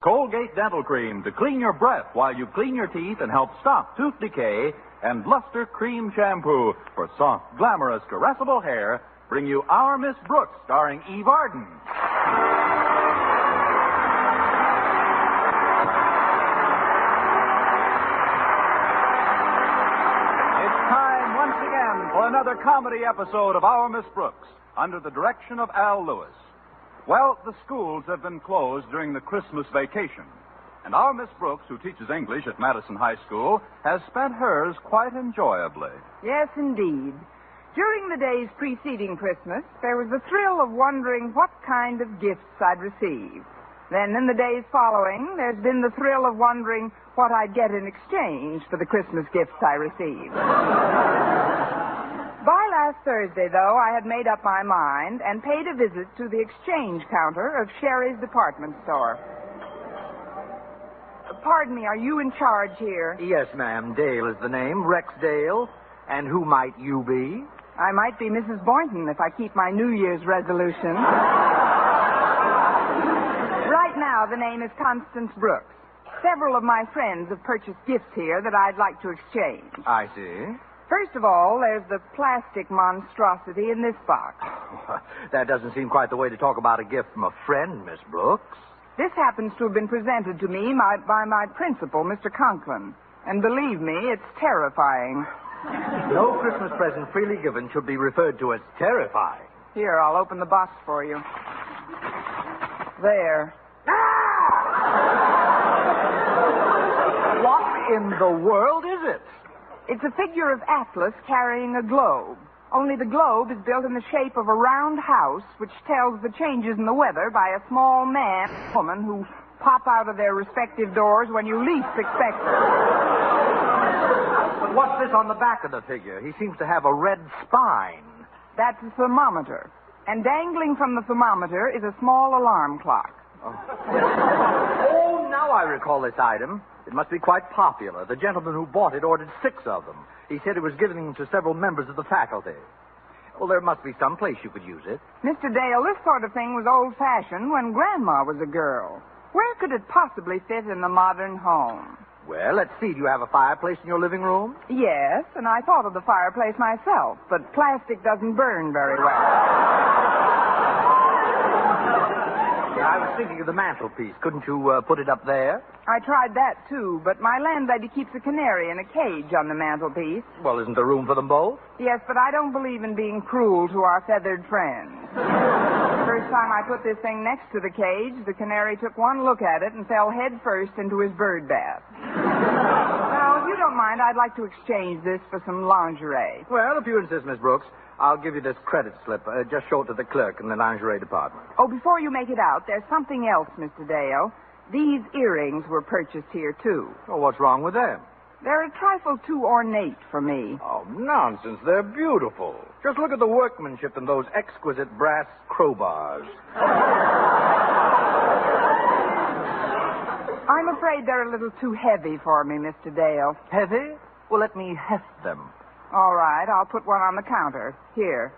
Colgate Dental Cream to clean your breath while you clean your teeth and help stop tooth decay. And Luster Cream Shampoo for soft, glamorous, caressable hair bring you Our Miss Brooks, starring Eve Arden. It's time once again for another comedy episode of Our Miss Brooks, under the direction of Al Lewis. Well, the schools have been closed during the Christmas vacation. And our Miss Brooks, who teaches English at Madison High School, has spent hers quite enjoyably. Yes, indeed. During the days preceding Christmas, there was the thrill of wondering what kind of gifts I'd receive. Then in the days following, there's been the thrill of wondering what I'd get in exchange for the Christmas gifts I received. By last Thursday, though, I had made up my mind and paid a visit to the exchange counter of Sherry's department store. Pardon me, are you in charge here? Yes, ma'am. Dale is the name, Rex Dale. And who might you be? I might be Mrs. Boynton if I keep my New Year's resolution. Right now, the name is Constance Brooks. Several of my friends have purchased gifts here that I'd like to exchange. I see. First of all, there's the plastic monstrosity in this box. That doesn't seem quite the way to talk about a gift from a friend, Miss Brooks. This happens to have been presented to me by my principal, Mr. Conklin. And believe me, it's terrifying. No Christmas present freely given should be referred to as terrifying. Here, I'll open the box for you. There. What in the world is it? It's a figure of Atlas carrying a globe. Only the globe is built in the shape of a round house, which tells the changes in the weather by a small man and woman who pop out of their respective doors when you least expect them. But what's this on the back of the figure? He seems to have a red spine. That's a thermometer. And dangling from the thermometer is a small alarm clock. Oh, now I recall this item. It must be quite popular. The gentleman who bought it ordered 6 of them. He said he was giving them to several members of the faculty. Well, there must be some place you could use it. Mr. Dale, this sort of thing was old-fashioned when Grandma was a girl. Where could it possibly fit in the modern home? Well, let's see. Do you have a fireplace in your living room? Yes, and I thought of the fireplace myself, but plastic doesn't burn very well. I was thinking of the mantelpiece. Couldn't you put it up there? I tried that, too, but my landlady keeps a canary in a cage on the mantelpiece. Well, isn't there room for them both? Yes, but I don't believe in being cruel to our feathered friends. The first time I put this thing next to the cage, the canary took one look at it and fell head first into his bird bath. Now, if you don't mind, I'd like to exchange this for some lingerie. Well, if you insist, Miss Brooks, I'll give you this credit slip. Just show it to the clerk in the lingerie department. Oh, before you make it out, there's something else, Mr. Dale. These earrings were purchased here, too. Oh, what's wrong with them? They're a trifle too ornate for me. Oh, nonsense. They're beautiful. Just look at the workmanship in those exquisite brass crowbars. I'm afraid they're a little too heavy for me, Mr. Dale. Heavy? Well, let me heft them. All right, I'll put one on the counter. Here.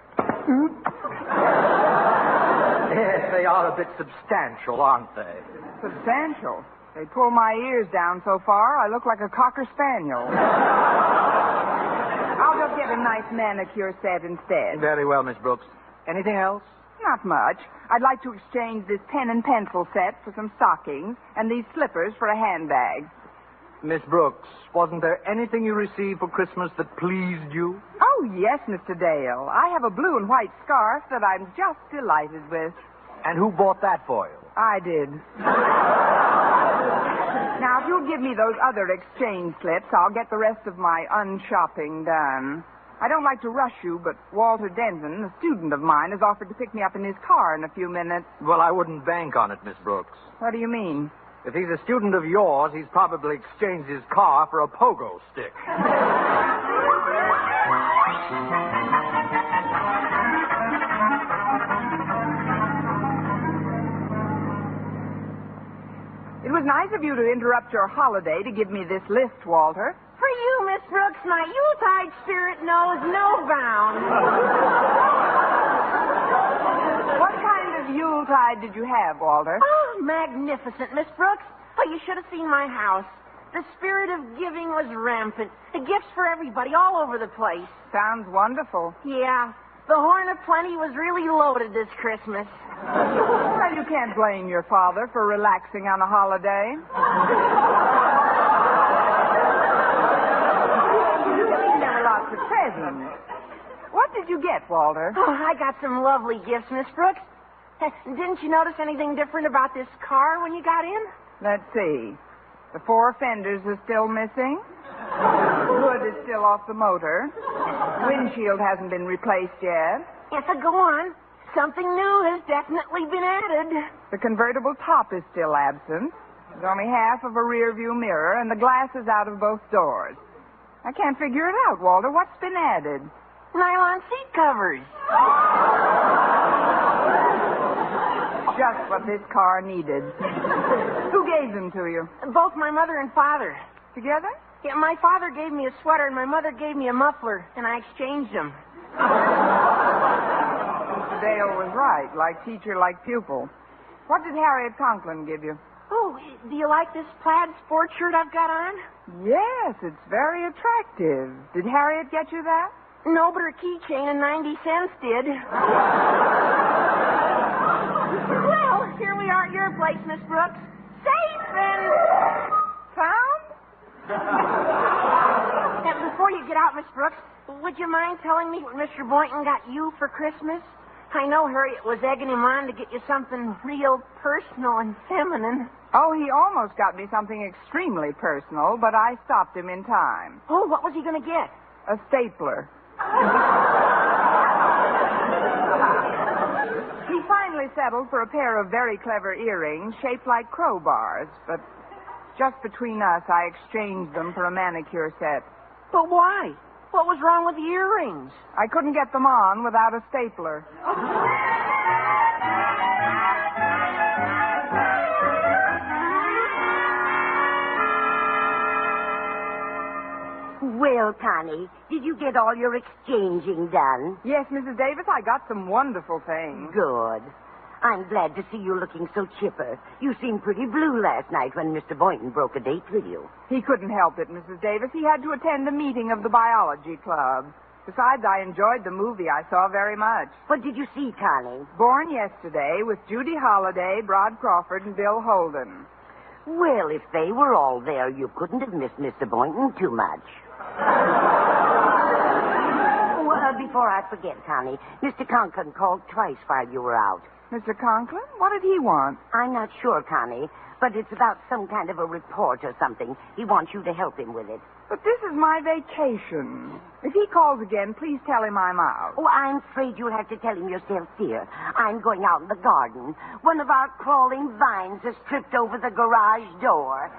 Yes, they are a bit substantial, aren't they? Substantial. They pull my ears down so far, I look like a cocker spaniel. I'll just get a nice manicure set instead. Very well, Miss Brooks. Anything else? Not much. I'd like to exchange this pen and pencil set for some stockings and these slippers for a handbag. Miss Brooks, wasn't there anything you received for Christmas that pleased you? Oh, yes, Mr. Dale. I have a blue and white scarf that I'm just delighted with. And who bought that for you? I did. Now, if you'll give me those other exchange slips, I'll get the rest of my unshopping done. I don't like to rush you, but Walter Denton, a student of mine, has offered to pick me up in his car in a few minutes. Well, I wouldn't bank on it, Miss Brooks. What do you mean? If he's a student of yours, he's probably exchanged his car for a pogo stick. It was nice of you to interrupt your holiday to give me this list, Walter. For you, Miss Brooks, my Yuletide spirit knows no bounds. What kind of Yuletide did you have, Walter? Oh, magnificent, Miss Brooks. Oh, you should have seen my house. The spirit of giving was rampant. The gifts for everybody all over the place. Sounds wonderful. Yeah. The Horn of Plenty was really loaded this Christmas. Well, you can't blame your father for relaxing on a holiday. There were lots of presents. What did you get, Walter? Oh, I got some lovely gifts, Miss Brooks. Didn't you notice anything different about this car when you got in? Let's see. The 4 fenders are still missing. The hood is still off the motor. Windshield hasn't been replaced yet. Yes, go on. Something new has definitely been added. The convertible top is still absent. There's only half of a rear view mirror, and the glass is out of both doors. I can't figure it out, Walter. What's been added? Nylon seat covers. Just what this car needed. Who gave them to you? Both my mother and father. Together? Yeah, my father gave me a sweater and my mother gave me a muffler, and I exchanged them. Mr. Dale was right. Like teacher, like pupil. What did Harriet Conklin give you? Oh, do you like this plaid sport shirt I've got on? Yes, it's very attractive. Did Harriet get you that? No, but her keychain and 90 cents did. Well, here we are at your place, Miss Brooks. Safe and... Found? And before you get out, Miss Brooks, would you mind telling me what Mr. Boynton got you for Christmas? I know Harriet was egging him on to get you something real personal and feminine. Oh, he almost got me something extremely personal, but I stopped him in time. Oh, what was he going to get? A stapler. He finally settled for a pair of very clever earrings shaped like crowbars, but just between us, I exchanged them for a manicure set. But why? What was wrong with the earrings? I couldn't get them on without a stapler. Well, Connie, did you get all your exchanging done? Yes, Mrs. Davis, I got some wonderful things. Good. I'm glad to see you looking so chipper. You seemed pretty blue last night when Mr. Boynton broke a date with you. He couldn't help it, Mrs. Davis. He had to attend a meeting of the biology club. Besides, I enjoyed the movie I saw very much. What did you see, Connie? Born Yesterday with Judy Holliday, Brod Crawford, and Bill Holden. Well, if they were all there, you couldn't have missed Mr. Boynton too much. Well, before I forget, Connie, Mr. Conklin called twice while you were out. Mr. Conklin? What did he want? I'm not sure, Connie, but it's about some kind of a report or something. He wants you to help him with it. But this is my vacation. If he calls again, please tell him I'm out. Oh, I'm afraid you'll have to tell him yourself, dear. I'm going out in the garden. One of our crawling vines has tripped over the garage door.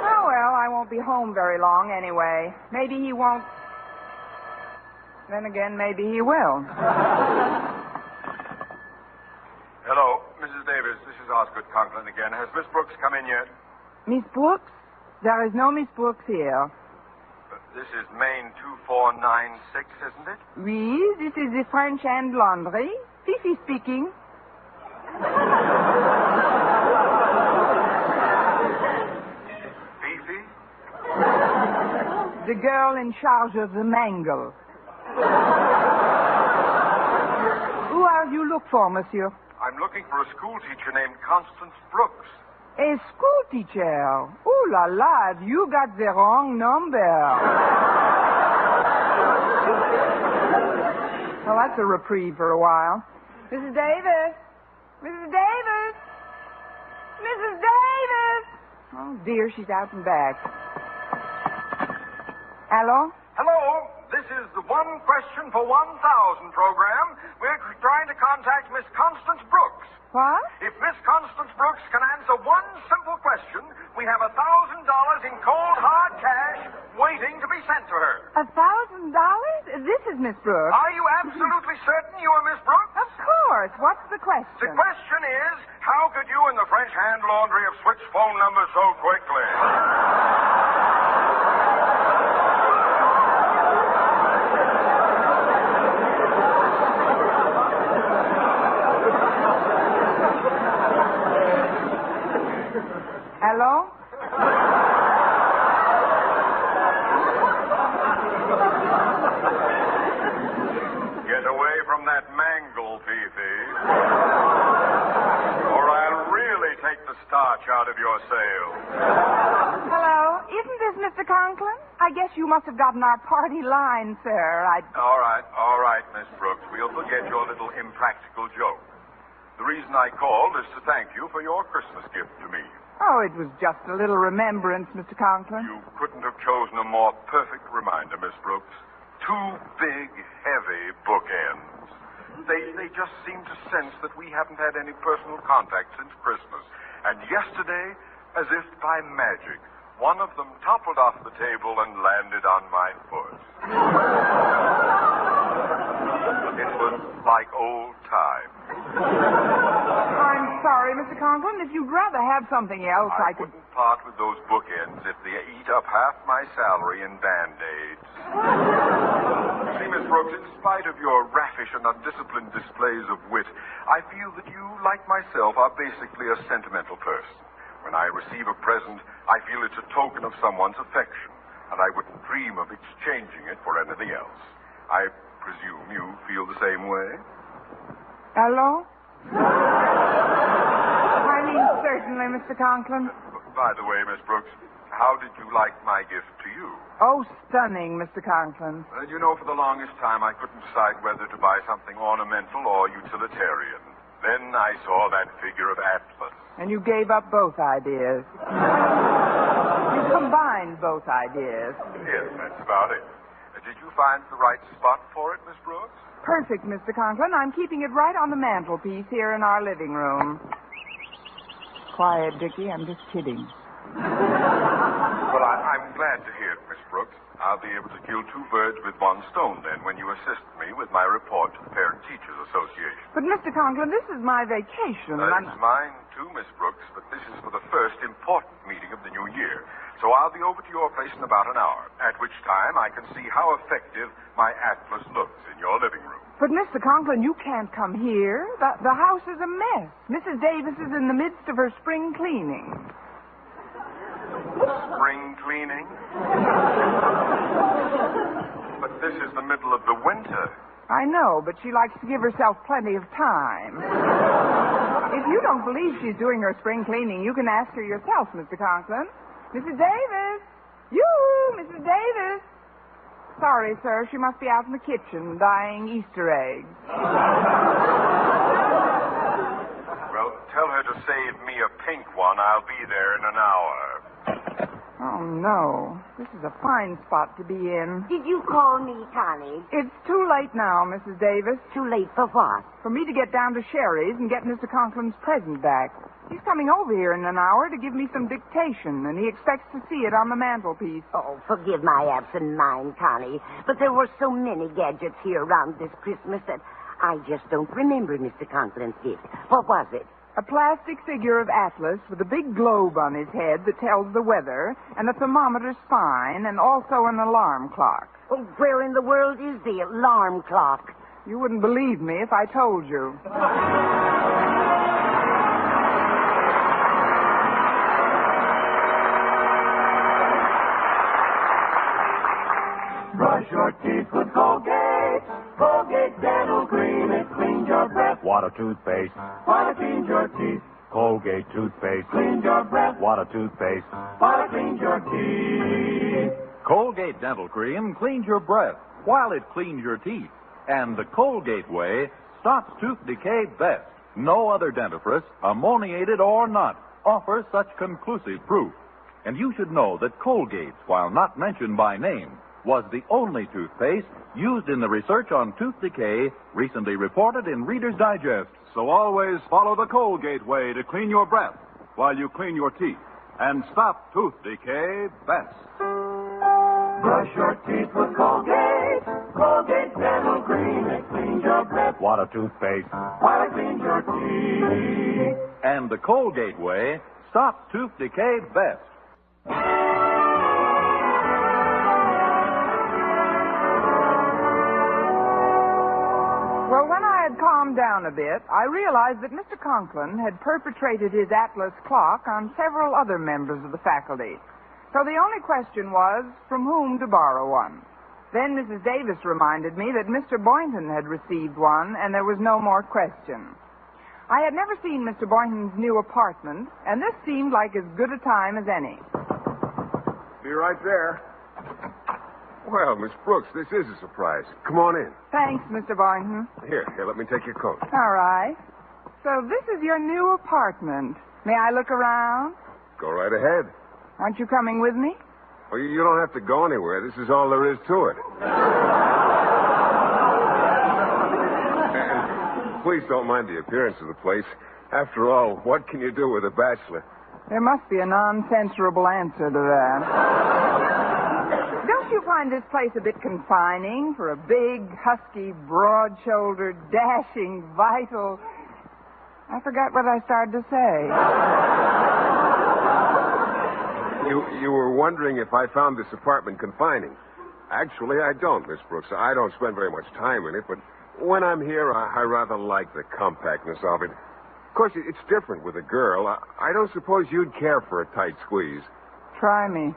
Oh, well, I won't be home very long anyway. Maybe he won't. Then again, maybe he will. Hello, Mrs. Davis. This is Osgood Conklin again. Has Miss Brooks come in yet? Miss Brooks? There is no Miss Brooks here. This is Main 2496, isn't it? Oui, this is the French and Laundry. Fifi speaking. Fifi? The girl in charge of the mangle. Who are you look for, monsieur? I'm looking for a school teacher named Constance Brooks. A school teacher? Ooh la la, you got the wrong number. Well, that's a reprieve for a while. Mrs. Davis! Mrs. Davis! Mrs. Davis! Oh, dear, she's out and back. Hello? Hello. This is the One Question for 1,000 program. We're trying to contact Miss Constance Brooks. What? If Miss Constance Brooks can answer one simple question, we have $1,000 in cold, hard cash waiting to be sent to her. $1,000? This is Miss Brooks. Are you absolutely certain you are Miss Brooks? Of course. What's the question? The question is, how could you and the French hand laundry have switched phone numbers so quickly? Hello? Get away from that mangle, Fifi. Or I'll really take the starch out of your sail. Hello? Isn't this Mr. Conklin? I guess you must have gotten our party line, sir. All right, Miss Brooks. We'll forget your little impractical joke. The reason I called is to thank you for your Christmas gift to me. Oh, it was just a little remembrance, Mr. Conklin. You couldn't have chosen a more perfect reminder, Miss Brooks. 2 big, heavy bookends. They just seem to sense that we haven't had any personal contact since Christmas. And yesterday, as if by magic, one of them toppled off the table and landed on my foot. It was like old times. I'm sorry, Mr. Conklin. If you'd rather have something else, I could... wouldn't part with those bookends if they eat up half my salary in Band-Aids. See, Miss Brooks, in spite of your raffish and undisciplined displays of wit, I feel that you, like myself, are basically a sentimental person. When I receive a present, I feel it's a token of someone's affection, and I wouldn't dream of exchanging it for anything else. I presume you feel the same way? Hello? I mean, certainly, Mr. Conklin. By the way, Miss Brooks, how did you like my gift to you? Oh, stunning, Mr. Conklin. You know, for the longest time, I couldn't decide whether to buy something ornamental or utilitarian. Then I saw that figure of Atlas. And you gave up both ideas. You combined both ideas. Yes, that's about it. Did you find the right spot for it, Miss Brooks? Perfect, Mr. Conklin. I'm keeping it right on the mantelpiece here in our living room. Quiet, Dickie. I'm just kidding. Well, I'm glad to hear it, Miss Brooks. I'll be able to kill 2 birds with one stone then when you assist me with my report to the Parent Teachers Association. But, Mr. Conklin, this is my vacation. It's mine, too, Miss Brooks, but this is for the first important meeting of the new year. So I'll be over to your place in about an hour, at which time I can see how effective my Atlas looks in your living room. But, Mr. Conklin, you can't come here. The house is a mess. Mrs. Davis is in the midst of her spring cleaning. Spring cleaning? But this is the middle of the winter. I know, but she likes to give herself plenty of time. If you don't believe she's doing her spring cleaning, you can ask her yourself, Mr. Conklin. Mrs. Davis! Mrs. Davis! Sorry, sir. She must be out in the kitchen dyeing Easter eggs. Well, tell her to save me a pink one. I'll be there in an hour. Oh, no. This is a fine spot to be in. Did you call me, Connie? It's too late now, Mrs. Davis. Too late for what? For me to get down to Sherry's and get Mr. Conklin's present back. He's coming over here in an hour to give me some dictation, and he expects to see it on the mantelpiece. Oh, forgive my absent mind, Connie, but there were so many gadgets here around this Christmas that I just don't remember Mr. Conklin's gift. What was it? A plastic figure of Atlas with a big globe on his head that tells the weather, and a thermometer spine, and also an alarm clock. Oh, where in the world is the alarm clock? You wouldn't believe me if I told you. Brush your teeth with Colgate. Colgate Dental Cream. It cleans your breath. Water toothpaste. Water cleans your teeth. Colgate toothpaste. Cleans your breath. Water toothpaste. Water cleans your teeth. Colgate Dental Cream cleans your breath while it cleans your teeth. And the Colgate way stops tooth decay best. No other dentifrice, ammoniated or not, offers such conclusive proof. And you should know that Colgate, while not mentioned by name, was the only toothpaste used in the research on tooth decay recently reported in Reader's Digest. So always follow the Colgate way to clean your breath while you clean your teeth and stop tooth decay best. Brush your teeth with Colgate. Colgate Dental Cream. It cleans your breath. Water toothpaste. While it cleans your teeth. And the Colgate way stops tooth decay best. Well, when I had calmed calmed down a bit, I realized that Mr. Conklin had perpetrated his Atlas clock on several other members of the faculty. So the only question was, from whom to borrow one. Then Mrs. Davis reminded me that Mr. Boynton had received one, and there was no more question. I had never seen Mr. Boynton's new apartment, and this seemed like as good a time as any. Be right there. Well, Miss Brooks, this is a surprise. Come on in. Thanks, Mr. Boynton. Here, let me take your coat. All right. So this is your new apartment. May I look around? Go right ahead. Aren't you coming with me? Well, you don't have to go anywhere. This is all there is to it. And please don't mind the appearance of the place. After all, what can you do with a bachelor? There must be a non-censurable answer to that. Don't you find this place a bit confining for a big, husky, broad-shouldered, dashing, vital... I forgot what I started to say. You were wondering if I found this apartment confining. Actually, I don't, Miss Brooks. I don't spend very much time in it, but when I'm here, I rather like the compactness of it. Of course, it's different with a girl. I don't suppose you'd care for a tight squeeze. Try me.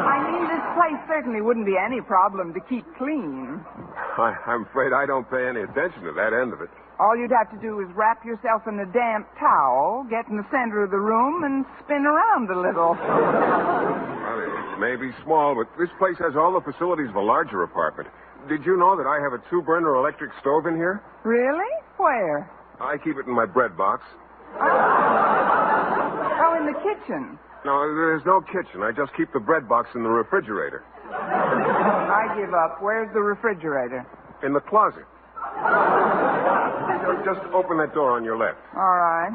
I mean, this place certainly wouldn't be any problem to keep clean. I'm afraid I don't pay any attention to that end of it. All you'd have to do is wrap yourself in a damp towel, get in the center of the room, and spin around a little. Well, it may be small, but this place has all the facilities of a larger apartment. Did you know that I have a 2-burner electric stove in here? Really? Where? I keep it in my bread box. Oh, in the kitchen. No, there's no kitchen. I just keep the bread box in the refrigerator. I give up. Where's the refrigerator? In the closet. Just open that door on your left. All right.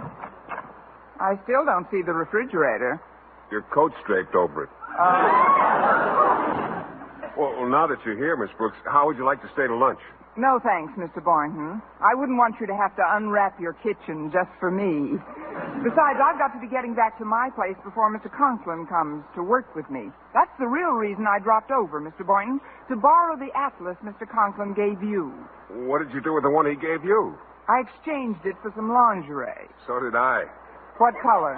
I still don't see the refrigerator. Your coat's draped over it. Well, now that you're here, Miss Brooks, how would you like to stay to lunch? No, thanks, Mr. Boynton. I wouldn't want you to have to unwrap your kitchen just for me. Besides, I've got to be getting back to my place before Mr. Conklin comes to work with me. That's the real reason I dropped over, Mr. Boynton, to borrow the atlas Mr. Conklin gave you. What did you do with the one he gave you? I exchanged it for some lingerie. So did I. What color? I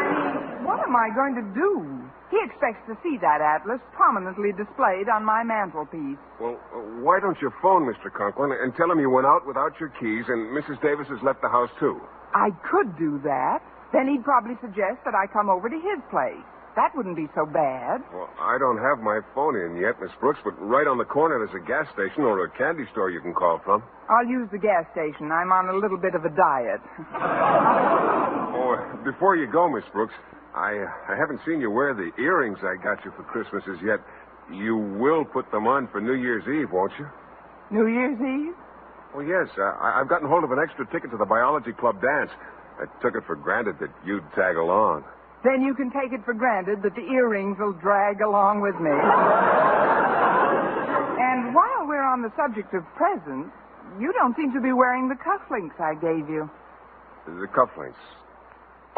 mean, what am I going to do? He expects to see that atlas prominently displayed on my mantelpiece. Well, why don't you phone Mr. Conklin and tell him you went out without your keys and Mrs. Davis has left the house, too? I could do that. Then he'd probably suggest that I come over to his place. That wouldn't be so bad. Well, I don't have my phone in yet, Miss Brooks, but right on the corner there's a gas station or a candy store you can call from. I'll use the gas station. I'm on a little bit of a diet. Oh, before you go, Miss Brooks, I haven't seen you wear the earrings I got you for Christmas as yet. You will put them on for New Year's Eve, won't you? New Year's Eve? Oh, yes. I've gotten hold of an extra ticket to the biology club dance. I took it for granted that you'd tag along. Then you can take it for granted that the earrings will drag along with me. And while we're on the subject of presents, you don't seem to be wearing the cufflinks I gave you. The cufflinks?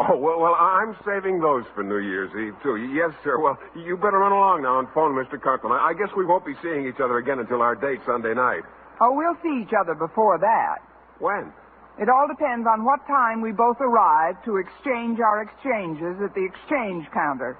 Oh, well, I'm saving those for New Year's Eve, too. Yes, sir. Well, you better run along now and phone Mr. Conklin. I guess we won't be seeing each other again until our date Sunday night. Oh, we'll see each other before that. When? It all depends on what time we both arrive to exchange our exchanges at the exchange counter.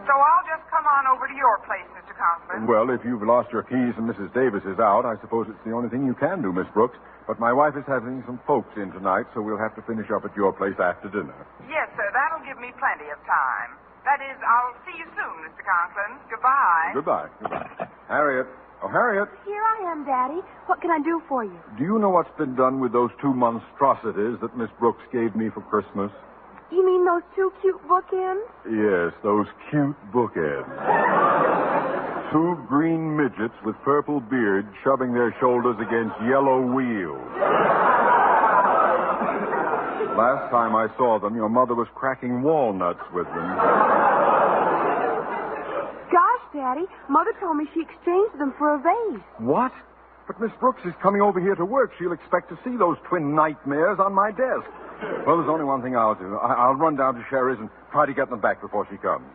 So I'll just come on over to your place, Mr. Conklin. Well, if you've lost your keys and Mrs. Davis is out, I suppose it's the only thing you can do, Miss Brooks. But my wife is having some folks in tonight, so we'll have to finish up at your place after dinner. Yes, sir. That'll give me plenty of time. That is, I'll see you soon, Mr. Conklin. Goodbye. Goodbye. Harriet. Oh, Harriet. Here I am, Daddy. What can I do for you? Do you know what's been done with those 2 monstrosities that Miss Brooks gave me for Christmas? You mean those 2 cute bookends? Yes, those cute bookends. 2 green midgets with purple beards shoving their shoulders against yellow wheels. Last time I saw them, your mother was cracking walnuts with them. Gosh, Daddy, Mother told me she exchanged them for a vase. What? But Miss Brooks is coming over here to work. She'll expect to see those twin nightmares on my desk. Well, there's only one thing I'll do. I'll run down to Sherry's and try to get them back before she comes.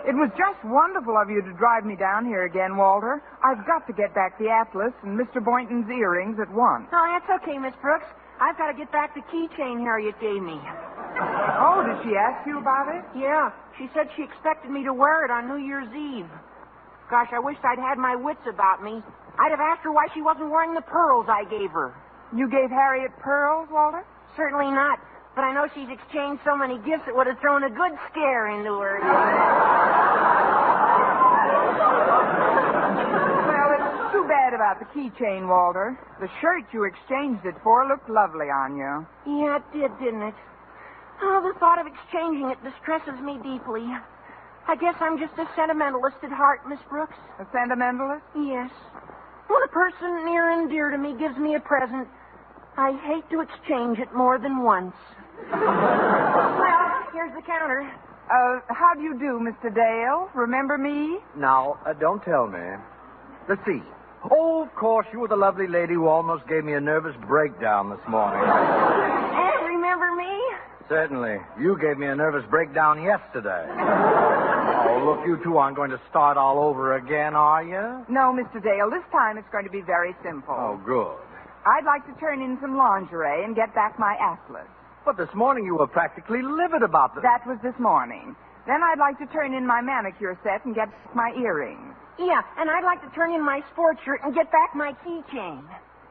It was just wonderful of you to drive me down here again, Walter. I've got to get back the atlas and Mr. Boynton's earrings at once. Oh, that's okay, Miss Brooks. I've got to get back the keychain Harriet gave me. Oh, did she ask you about it? Yeah, she said she expected me to wear it on New Year's Eve. Gosh, I wished I'd had my wits about me. I'd have asked her why she wasn't wearing the pearls I gave her. You gave Harriet pearls, Walter? Certainly not. But I know she's exchanged so many gifts it would have thrown a good scare into her. Well, it's too bad about the keychain, Walter. The shirt you exchanged it for looked lovely on you. Yeah, it did, didn't it? Oh, the thought of exchanging it distresses me deeply. I guess I'm just a sentimentalist at heart, Miss Brooks. A sentimentalist? Yes. When a person near and dear to me gives me a present, I hate to exchange it more than once. Well, here's the counter. How do you do, Mr. Dale? Remember me? Now, don't tell me. Let's see. Oh, of course, you were the lovely lady who almost gave me a nervous breakdown this morning. And remember me? Certainly. You gave me a nervous breakdown yesterday. Oh, look, you two aren't going to start all over again, are you? No, Mr. Dale. This time it's going to be very simple. Oh, good. I'd like to turn in some lingerie and get back my atlas. But this morning you were practically livid about this. That was this morning. Then I'd like to turn in my manicure set and get my earrings. Yeah, and I'd like to turn in my sports shirt and get back my keychain.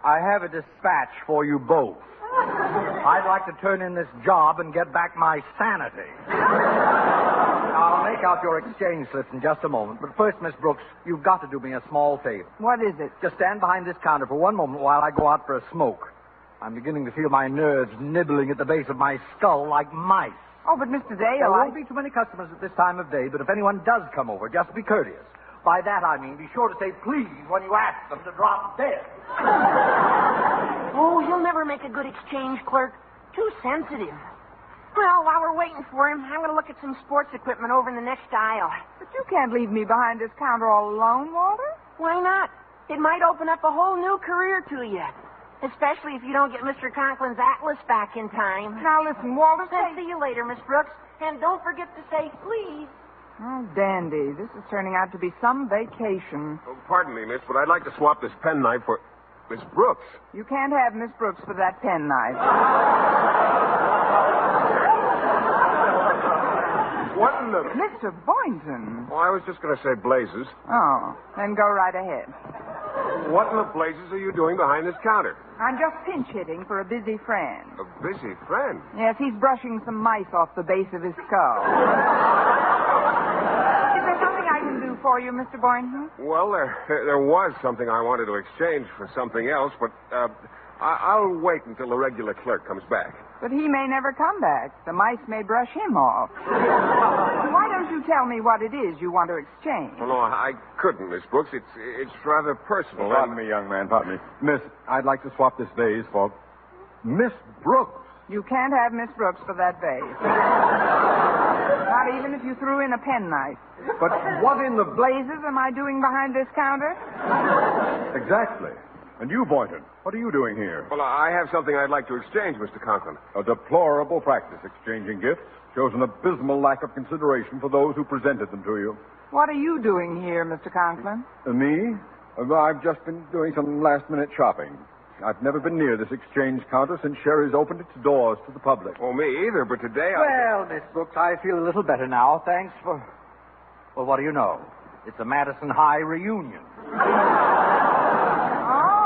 I have a dispatch for you both. I'd like to turn in this job and get back my sanity. I'll make out your exchange slips in just a moment. But first, Miss Brooks, you've got to do me a small favor. What is it? Just stand behind this counter for one moment while I go out for a smoke. I'm beginning to feel my nerves nibbling at the base of my skull like mice. Oh, but Mr. Dale, There won't be too many customers at this time of day, but if anyone does come over, just be courteous. By that I mean be sure to say please when you ask them to drop dead. Oh, he'll never make a good exchange clerk. Too sensitive. Well, while we're waiting for him, I'm going to look at some sports equipment over in the next aisle. But you can't leave me behind this counter all alone, Walter. Why not? It might open up a whole new career to you. Especially if you don't get Mr. Conklin's atlas back in time. Now listen, Walter, I'll see you later, Miss Brooks. And don't forget to say please. Oh, dandy. This is turning out to be some vacation. Oh, pardon me, miss, but I'd like to swap this penknife for Miss Brooks. You can't have Miss Brooks for that penknife. What in the... Mr. Boynton. Oh, I was just going to say blazes. Oh, then go right ahead. What in the blazes are you doing behind this counter? I'm just pinch hitting for a busy friend. A busy friend? Yes, he's brushing some mice off the base of his skull. Is there something I can do for you, Mr. Boynton? Well, there was something I wanted to exchange for something else, but I'll wait until the regular clerk comes back. But he may never come back. The mice may brush him off. Why don't you tell me what it is you want to exchange? Well, no, I couldn't, Miss Brooks. It's rather personal. Pardon me, young man, pardon me. Miss, I'd like to swap this vase for Miss Brooks. You can't have Miss Brooks for that vase. Not even if you threw in a penknife. But what in the... Blazes am I doing behind this counter? Exactly. And you, Boynton, what are you doing here? Well, I have something I'd like to exchange, Mr. Conklin. A deplorable practice, exchanging gifts. Shows an abysmal lack of consideration for those who presented them to you. What are you doing here, Mr. Conklin? Me? I've just been doing some last-minute shopping. I've never been near this exchange counter since Sherry's opened its doors to the public. Oh, me either, but today Well, Miss Brooks, I feel a little better now. Thanks for... Well, what do you know? It's a Madison High reunion.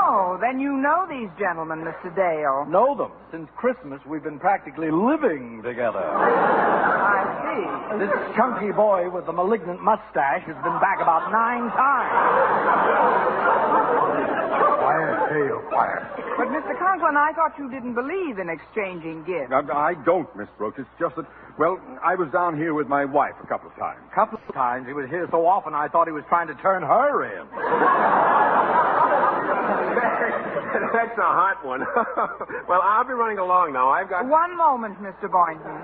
Oh, then you know these gentlemen, Mr. Dale. Know them. Since Christmas, we've been practically living together. I see. This chunky boy with the malignant mustache has been back about 9 times. Quiet, Dale, quiet. But, Mr. Conklin, I thought you didn't believe in exchanging gifts. I don't, Miss Brooks. It's just that, well, I was down here with my wife a couple of times. Couple of times. He was here so often I thought he was trying to turn her in. That's a hot one. Well, I'll be running along now. I've got... One moment, Mr. Boynton.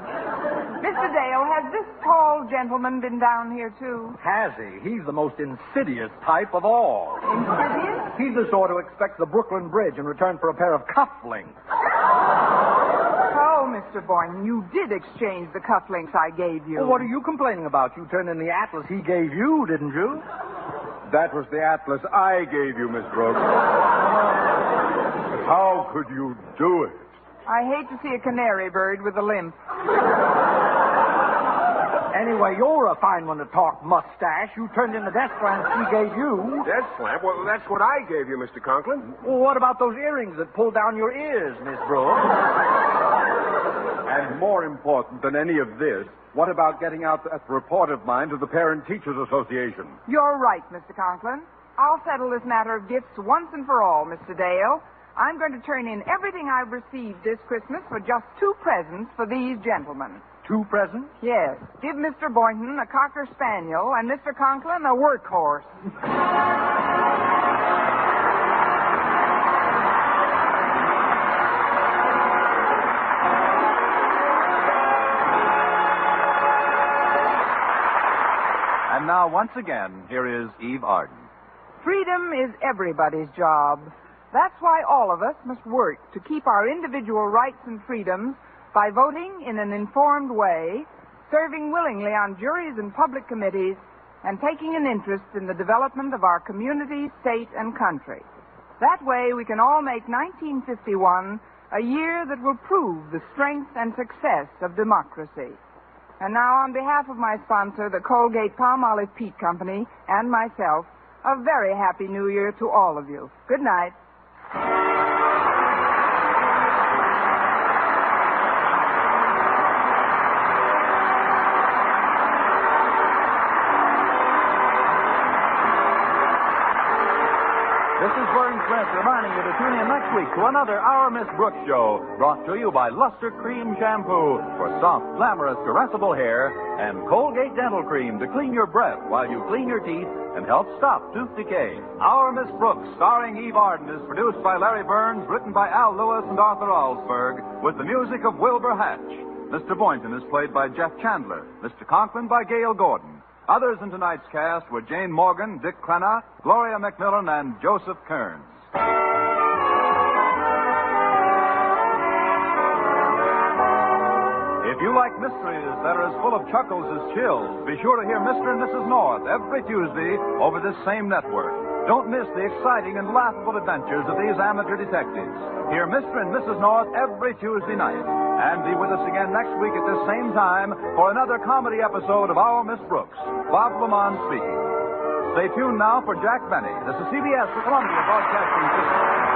Mr. Dale, has this tall gentleman been down here, too? Has he? He's the most insidious type of all. Insidious? He's the sort who expects the Brooklyn Bridge in return for a pair of cufflinks. Oh, Mr. Boynton, you did exchange the cufflinks I gave you. Well, what are you complaining about? You turned in the atlas he gave you, didn't you? That was the atlas I gave you, Miss Brooks. How could you do it? I hate to see a canary bird with a limp. Anyway, you're a fine one to talk, mustache. You turned in the desk lamp he gave you. Desk lamp? Well, that's what I gave you, Mr. Conklin. Well, what about those earrings that pull down your ears, Miss Brooks? And more important than any of this, what about getting out that report of mine to the Parent Teachers Association? You're right, Mr. Conklin. I'll settle this matter of gifts once and for all, Mr. Dale. I'm going to turn in everything I've received this Christmas for just 2 presents for these gentlemen. 2 presents? Yes. Give Mr. Boynton a Cocker Spaniel and Mr. Conklin a workhorse. And now, once again, here is Eve Arden. Freedom is everybody's job. That's why all of us must work to keep our individual rights and freedoms by voting in an informed way, serving willingly on juries and public committees, and taking an interest in the development of our community, state, and country. That way, we can all make 1951 a year that will prove the strength and success of democracy. And now, on behalf of my sponsor, the Colgate Palmolive Peat Company, and myself, a very happy New Year to all of you. Good night. This is Vern Smith reminding you to tune in next week to another Our Miss Brooks show, brought to you by Luster Cream Shampoo for soft, glamorous, caressable hair, and Colgate Dental Cream to clean your breath while you clean your teeth and help stop tooth decay. Our Miss Brooks, starring Eve Arden, is produced by Larry Burns, written by Al Lewis and Arthur Alsberg, with the music of Wilbur Hatch. Mr. Boynton is played by Jeff Chandler, Mr. Conklin by Gail Gordon. Others in tonight's cast were Jane Morgan, Dick Crenna, Gloria McMillan, and Joseph Kearns. If you like mysteries that are as full of chuckles as chills, be sure to hear Mr. and Mrs. North every Tuesday over this same network. Don't miss the exciting and laughable adventures of these amateur detectives. Hear Mr. and Mrs. North every Tuesday night. And be with us again next week at this same time for another comedy episode of Our Miss Brooks. Bob Lamont speaking. Stay tuned now for Jack Benny. This is CBS, the Columbia Broadcasting System.